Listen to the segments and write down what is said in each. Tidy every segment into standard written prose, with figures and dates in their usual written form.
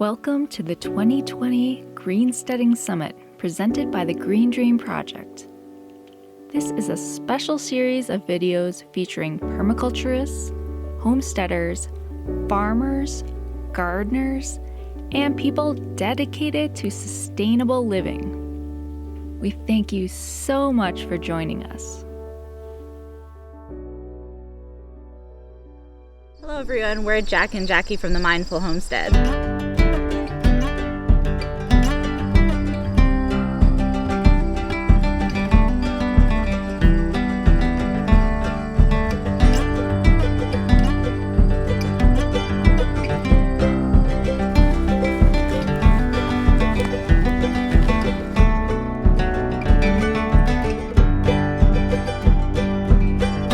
Welcome to the 2020 Greensteading Summit, presented by the Green Dream Project. This is a special series of videos featuring permaculturists, homesteaders, farmers, gardeners, and people dedicated to sustainable living. We thank you so much for joining us. Hello everyone, we're Jack and Jackie from the Mindful Homestead.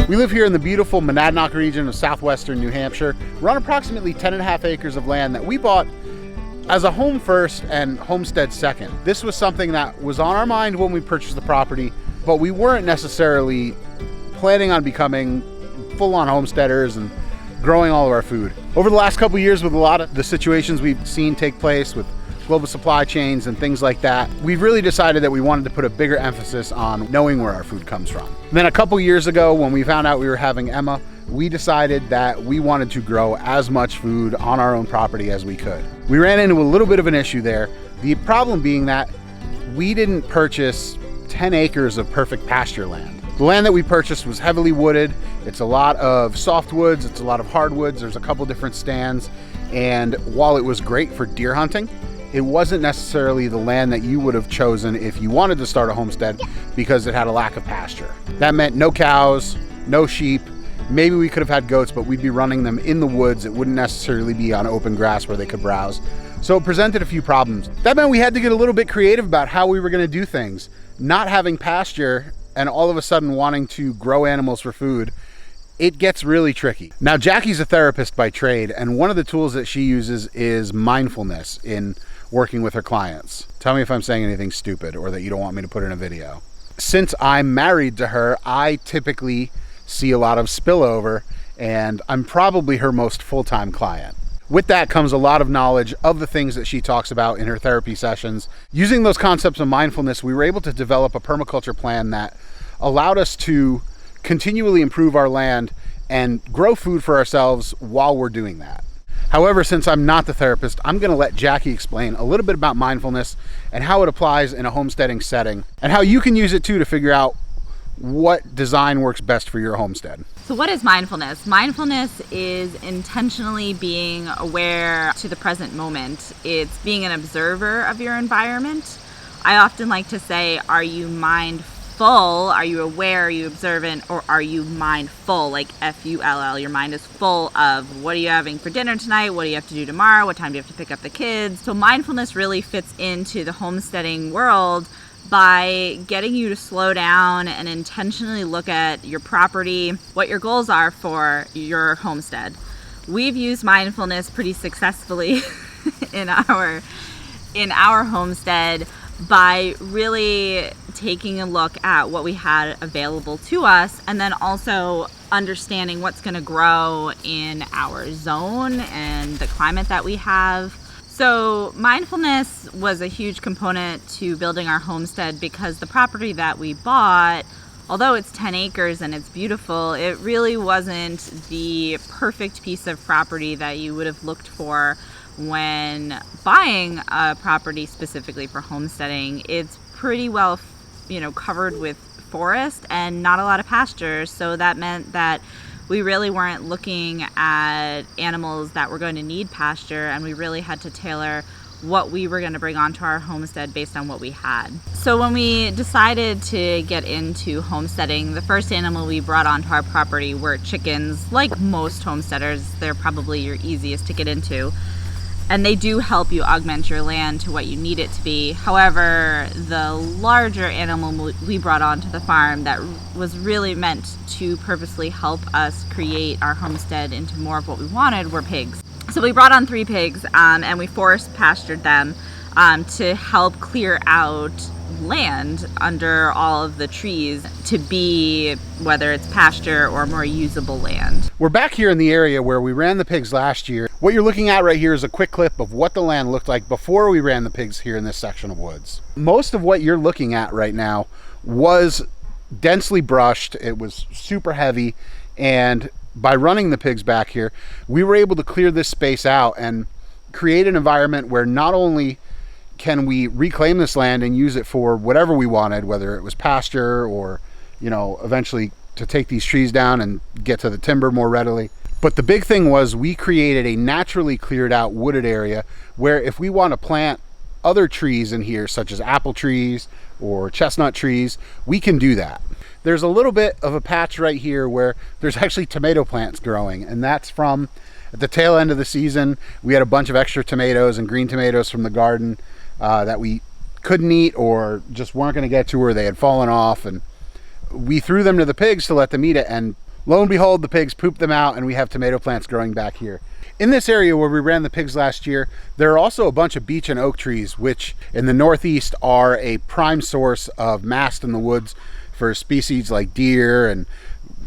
We live here in the beautiful Monadnock region of southwestern New Hampshire. We're on approximately 10.5 acres of land that we bought as a home first and homestead second. This was something that was on our mind when we purchased the property, but we weren't necessarily planning on becoming full-on homesteaders and growing all of our food. Over the last couple of years, with a lot of the situations we've seen take place with global supply chains and things like that, we've really decided that we wanted to put a bigger emphasis on knowing where our food comes from. And then a couple years ago, when we found out we were having Emma, we decided that we wanted to grow as much food on our own property as we could. We ran into a little bit of an issue there. The problem being that we didn't purchase 10 acres of perfect pasture land. The land that we purchased was heavily wooded. It's a lot of softwoods, it's a lot of hardwoods, there's a couple different stands. And while it was great for deer hunting, it wasn't necessarily the land that you would have chosen if you wanted to start a homestead because it had a lack of pasture. That meant no cows, no sheep. Maybe we could have had goats, but we'd be running them in the woods. It wouldn't necessarily be on open grass where they could browse. So it presented a few problems. That meant we had to get a little bit creative about how we were going to do things. Not having pasture and all of a sudden wanting to grow animals for food, it gets really tricky. Now, Jackie's a therapist by trade, and one of the tools that she uses is mindfulness in working with her clients. Tell me if I'm saying anything stupid or that you don't want me to put in a video. Since I'm married to her, I typically see a lot of spillover, and I'm probably her most full-time client. With that comes a lot of knowledge of the things that she talks about in her therapy sessions. Using those concepts of mindfulness, we were able to develop a permaculture plan that allowed us to continually improve our land and grow food for ourselves while we're doing that. However, since I'm not the therapist, I'm going to let Jackie explain a little bit about mindfulness and how it applies in a homesteading setting and how you can use it too to figure out what design works best for your homestead. So what is mindfulness? Mindfulness is intentionally being aware to the present moment. It's being an observer of your environment. I often like to say, are you mindful? Are you aware? Are you observant? Or are you mindful? Like F-U-L-L. Your mind is full of what are you having for dinner tonight? What do you have to do tomorrow? What time do you have to pick up the kids? So mindfulness really fits into the homesteading world by getting you to slow down and intentionally look at your property, what your goals are for your homestead. We've used mindfulness pretty successfully in our homestead by really taking a look at what we had available to us and then also understanding what's going to grow in our zone and the climate that we have. So mindfulness was a huge component to building our homestead because the property that we bought, although it's 10 acres and it's beautiful, it really wasn't the perfect piece of property that you would have looked for when buying a property specifically for homesteading. It's pretty well, covered with forest and not a lot of pasture. So that meant that we really weren't looking at animals that were going to need pasture, and we really had to tailor what we were going to bring onto our homestead based on what we had. So when we decided to get into homesteading, the first animal we brought onto our property were chickens. Like most homesteaders, they're probably your easiest to get into. And they do help you augment your land to what you need it to be. However, the larger animal we brought onto the farm that was really meant to purposely help us create our homestead into more of what we wanted were pigs. So we brought on 3 pigs and we forest pastured them to help clear out land under all of the trees to be, whether it's pasture or more usable land. We're back here in the area where we ran the pigs last year. What you're looking at right here is a quick clip of what the land looked like before we ran the pigs here in this section of woods. Most of what you're looking at right now was densely brushed. It was super heavy, and by running the pigs back here, we were able to clear this space out and create an environment where not only can we reclaim this land and use it for whatever we wanted, whether it was pasture or, you know, eventually to take these trees down and get to the timber more readily. But the big thing was we created a naturally cleared out wooded area where if we want to plant other trees in here, such as apple trees or chestnut trees, we can do that. There's a little bit of a patch right here where there's actually tomato plants growing, and that's from at the tail end of the season. We had a bunch of extra tomatoes and green tomatoes from the garden that we couldn't eat or just weren't going to get to, or they had fallen off, and we threw them to the pigs to let them eat it, and lo and behold, the pigs pooped them out, and we have tomato plants growing back here. In this area where we ran the pigs last year, there are also a bunch of beech and oak trees, which in the Northeast are a prime source of mast in the woods for species like deer and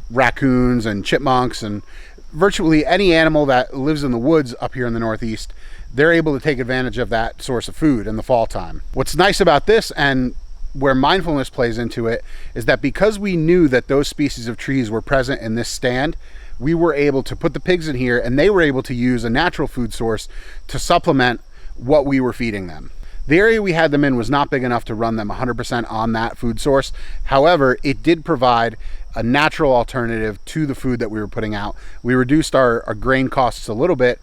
raccoons and chipmunks and virtually any animal that lives in the woods up here in the Northeast. They're able to take advantage of that source of food in the fall time. What's nice about this, and where mindfulness plays into it, is that because we knew that those species of trees were present in this stand, we were able to put the pigs in here, and they were able to use a natural food source to supplement what we were feeding them. The area we had them in was not big enough to run them 100% on that food source. However, it did provide a natural alternative to the food that we were putting out. We reduced our grain costs a little bit.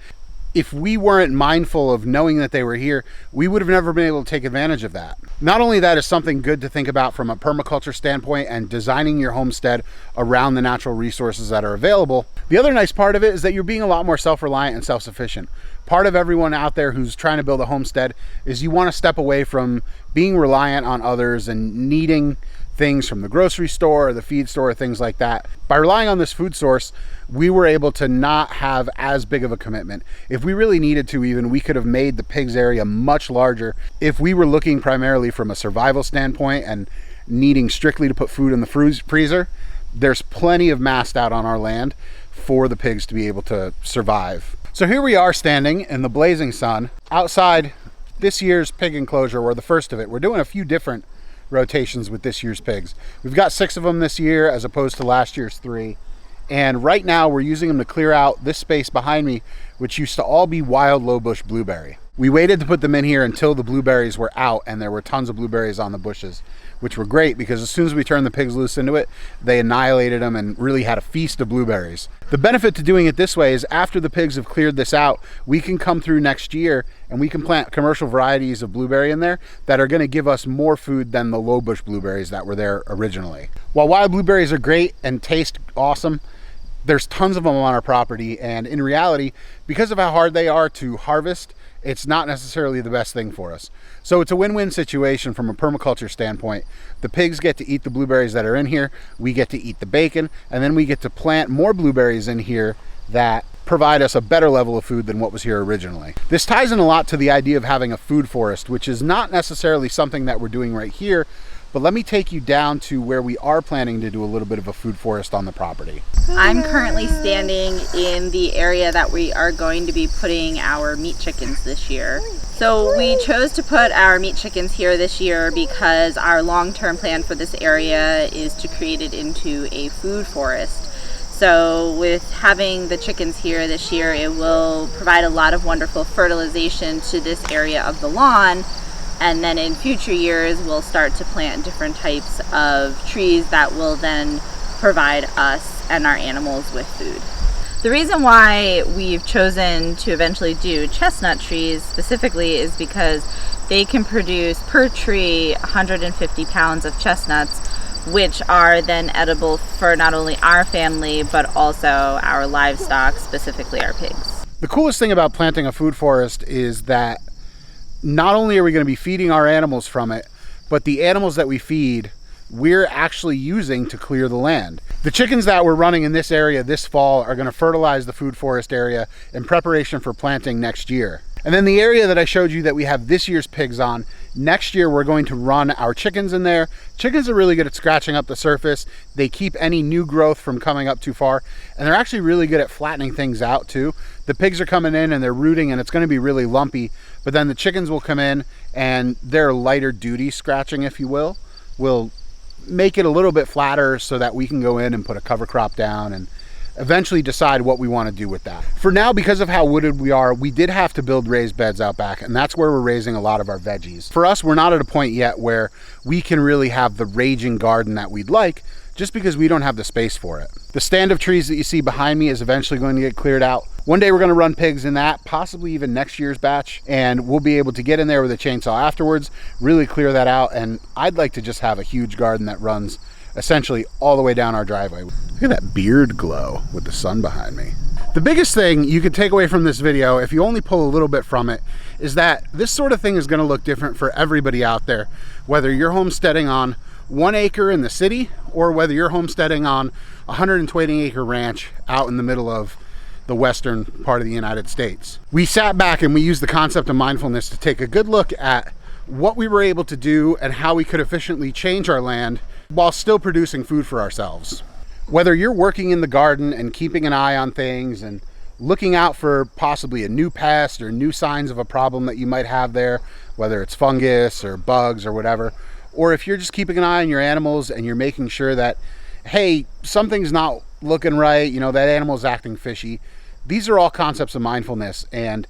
If we weren't mindful of knowing that they were here, we would have never been able to take advantage of that. Not only that is something good to think about from a permaculture standpoint and designing your homestead around the natural resources that are available, the other nice part of it is that you're being a lot more self-reliant and self-sufficient. Part of everyone out there who's trying to build a homestead is you want to step away from being reliant on others and needing things from the grocery store or the feed store, things like that. By relying on this food source, we were able to not have as big of a commitment. If we really needed to, even, we could have made the pigs area much larger. If we were looking primarily from a survival standpoint and needing strictly to put food in the freezer, there's plenty of mast out on our land for the pigs to be able to survive. So here we are standing in the blazing sun outside this year's pig enclosure, or the first of it. We're doing a few different rotations with this year's pigs. We've got 6 of them this year as opposed to last year's 3. And right now we're using them to clear out this space behind me, which used to all be wild low bush blueberry. We waited to put them in here until the blueberries were out, and there were tons of blueberries on the bushes, which were great because as soon as we turned the pigs loose into it, they annihilated them and really had a feast of blueberries. The benefit to doing it this way is after the pigs have cleared this out, we can come through next year and we can plant commercial varieties of blueberry in there that are going to give us more food than the low bush blueberries that were there originally. While wild blueberries are great and taste awesome, there's tons of them on our property, and in reality, because of how hard they are to harvest, it's not necessarily the best thing for us. So it's a win-win situation from a permaculture standpoint. The pigs get to eat the blueberries that are in here, we get to eat the bacon, and then we get to plant more blueberries in here that provide us a better level of food than what was here originally. This ties in a lot to the idea of having a food forest, which is not necessarily something that we're doing right here, but let me take you down to where we are planning to do a little bit of a food forest on the property. I'm currently standing in the area that we are going to be putting our meat chickens this year. So we chose to put our meat chickens here this year because our long-term plan for this area is to create it into a food forest. So with having the chickens here this year, it will provide a lot of wonderful fertilization to this area of the lawn. And then in future years, we'll start to plant different types of trees that will then provide us and our animals with food. The reason why we've chosen to eventually do chestnut trees specifically is because they can produce per tree 150 pounds of chestnuts, which are then edible for not only our family, but also our livestock, specifically our pigs. The coolest thing about planting a food forest is that not only are we going to be feeding our animals from it, but the animals that we feed, we're actually using to clear the land. The chickens that we're running in this area this fall are going to fertilize the food forest area in preparation for planting next year. And then the area that I showed you that we have this year's pigs on, next year we're going to run our chickens in there. Chickens are really good at scratching up the surface. They keep any new growth from coming up too far. And they're actually really good at flattening things out too, the pigs are coming in and they're rooting and it's going to be really lumpy, but then the chickens will come in and their lighter duty scratching, if you will make it a little bit flatter so that we can go in and put a cover crop down and eventually decide what we want to do with that. For now, because of how wooded we are, we did have to build raised beds out back, and that's where we're raising a lot of our veggies. For us, we're not at a point yet where we can really have the raging garden that we'd like, just because we don't have the space for it. The stand of trees that you see behind me is eventually going to get cleared out. One day we're going to run pigs in that, possibly even next year's batch, and we'll be able to get in there with a chainsaw afterwards, really clear that out, and I'd like to just have a huge garden that runs essentially all the way down our driveway. Look at that beard glow with the sun behind me. The biggest thing you could take away from this video, if you only pull a little bit from it, is that this sort of thing is going to look different for everybody out there, whether you're homesteading on 1 acre in the city or whether you're homesteading on a 120 acre ranch out in the middle of the western part of the United States. We sat back and we used the concept of mindfulness to take a good look at what we were able to do and how we could efficiently change our land while still producing food for ourselves. Whether you're working in the garden and keeping an eye on things and looking out for possibly a new pest or new signs of a problem that you might have there, whether it's fungus or bugs or whatever, or if you're just keeping an eye on your animals and you're making sure that, hey, something's not looking right, you know, that animal's acting fishy. These are all concepts of mindfulness, and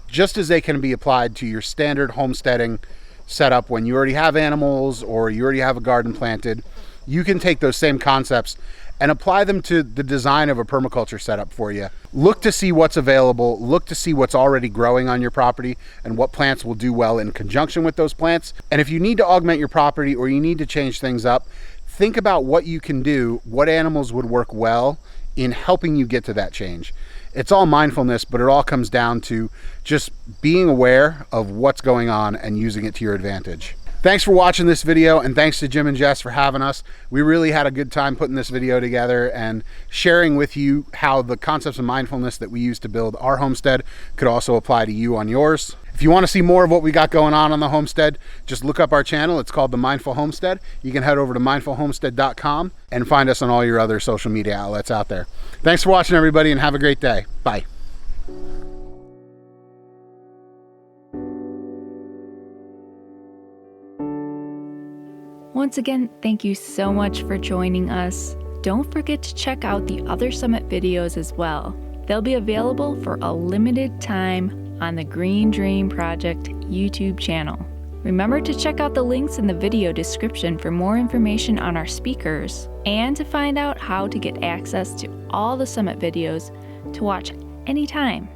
just as they can be applied to your standard homesteading setup when you already have animals or you already have a garden planted, you can take those same concepts and apply them to the design of a permaculture setup for you. Look to see what's available, look to see what's already growing on your property and what plants will do well in conjunction with those plants. And if you need to augment your property or you need to change things up, think about what you can do, what animals would work well in helping you get to that change. It's all mindfulness, but it all comes down to just being aware of what's going on and using it to your advantage. Thanks for watching this video, and thanks to Jim and Jess for having us. We really had a good time putting this video together and sharing with you how the concepts of mindfulness that we use to build our homestead could also apply to you on yours. If you want to see more of what we got going on the homestead, just look up our channel. It's called The Mindful Homestead. You can head over to mindfulhomestead.com and find us on all your other social media outlets out there. Thanks for watching, everybody, and have a great day. Bye. Once again, thank you so much for joining us. Don't forget to check out the other summit videos as well. They'll be available for a limited time on the Green Dream Project YouTube channel. Remember to check out the links in the video description for more information on our speakers and to find out how to get access to all the summit videos to watch anytime.